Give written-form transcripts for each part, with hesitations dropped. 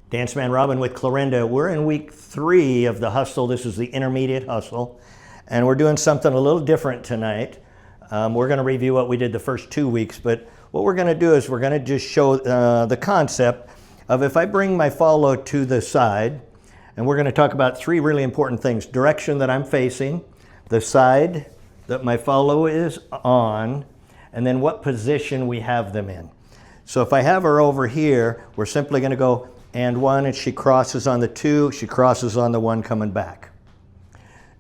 Dance Man Robin with Clorinda. We're in week 3 of the hustle. This is the intermediate hustle. And we're doing something a little different tonight. We're going to review what we did the first 2 weeks, but what we're going to do is we're going to just show the concept of if I bring my follow to the side, and we're going to talk about 3 really important things. Direction that I'm facing, the side that my follow is on, and then what position we have them in. So if I have her over here, we're simply going to go and 1, and she crosses on the 2, she crosses on the 1 coming back.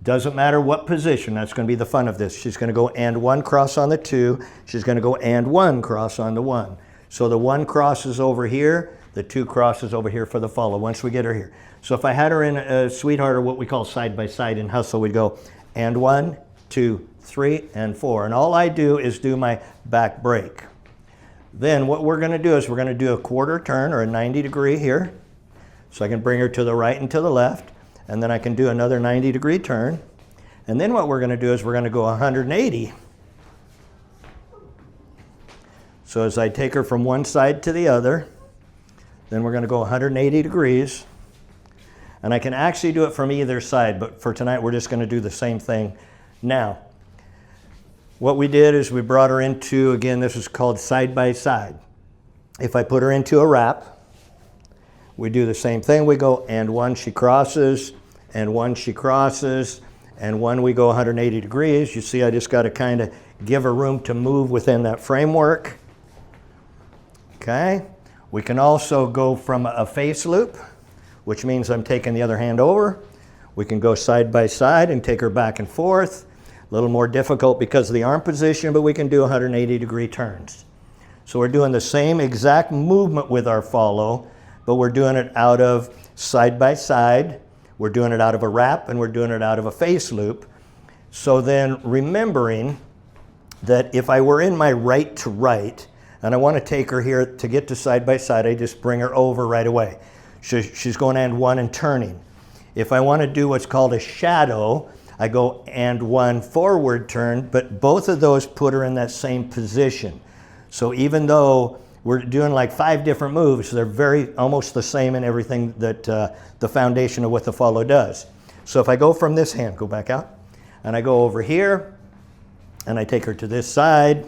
Doesn't matter what position, that's going to be the fun of this. She's going to go and 1 cross on the 2, she's going to go and 1 cross on the 1. So the 1 crosses over here, the 2 crosses over here for the follow once we get her here. So if I had her in a sweetheart, or what we call side by side in hustle, we'd go and 1, 2, 3, and 4. And all I do is do my back break. Then what we're going to do is we're going to do a quarter turn or a 90 degree here. So I can bring her to the right and to the left, and then I can do another 90 degree turn. And then what we're going to do is we're going to go 180. So as I take her from one side to the other, then we're going to go 180 degrees. And I can actually do it from either side, but for tonight we're just going to do the same thing. Now, what we did is we brought her into, again, this is called side by side. If I put her into a wrap, we do the same thing. We go and 1, she crosses, and 1, she crosses, and 1, we go 180 degrees. You see, I just got to kind of give her room to move within that framework. Okay. We can also go from a face loop, which means I'm taking the other hand over. We can go side by side and take her back and forth. A little more difficult because of the arm position, but we can do 180 degree turns. So we're doing the same exact movement with our follow, but we're doing it out of side by side, we're doing it out of a wrap, and we're doing it out of a face loop. So then remembering that if I were in my right to right, and I want to take her here to get to side by side, I just bring her over right away. She's going and 1 and turning. If I want to do what's called a shadow, I go and 1 forward turn, but both of those put her in that same position. So even though we're doing like 5 different moves, they're almost the same in everything that the foundation of what the follow does. So if I go from this hand, go back out, and I go over here, and I take her to this side,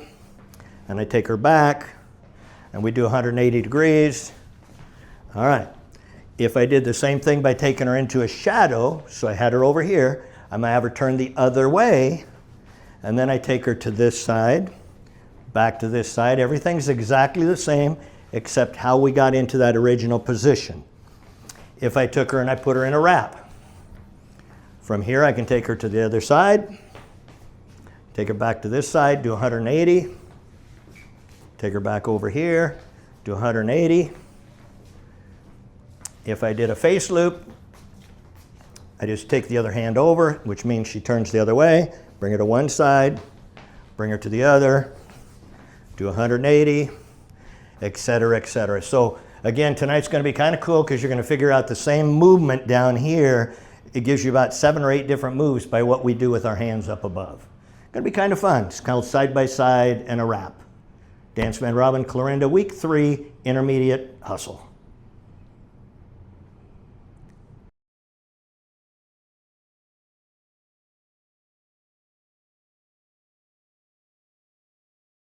and I take her back, and we do 180 degrees. All right. If I did the same thing by taking her into a shadow, so I had her over here, I'm going to have her turn the other way, and then I take her to this side, back to this side. Everything's exactly the same except how we got into that original position. If I took her and I put her in a wrap, from here I can take her to the other side, take her back to this side, do 180, take her back over here, do 180. If I did a face loop, I just take the other hand over, which means she turns the other way, bring her to one side, bring her to the other, do 180, etc., etc. So again, tonight's going to be kind of cool because you're going to figure out the same movement down here. It gives you about 7 or 8 different moves by what we do with our hands up above. Going to be kind of fun. It's called side by side and a wrap. Dance Man Robin, Clorinda, week 3, intermediate hustle.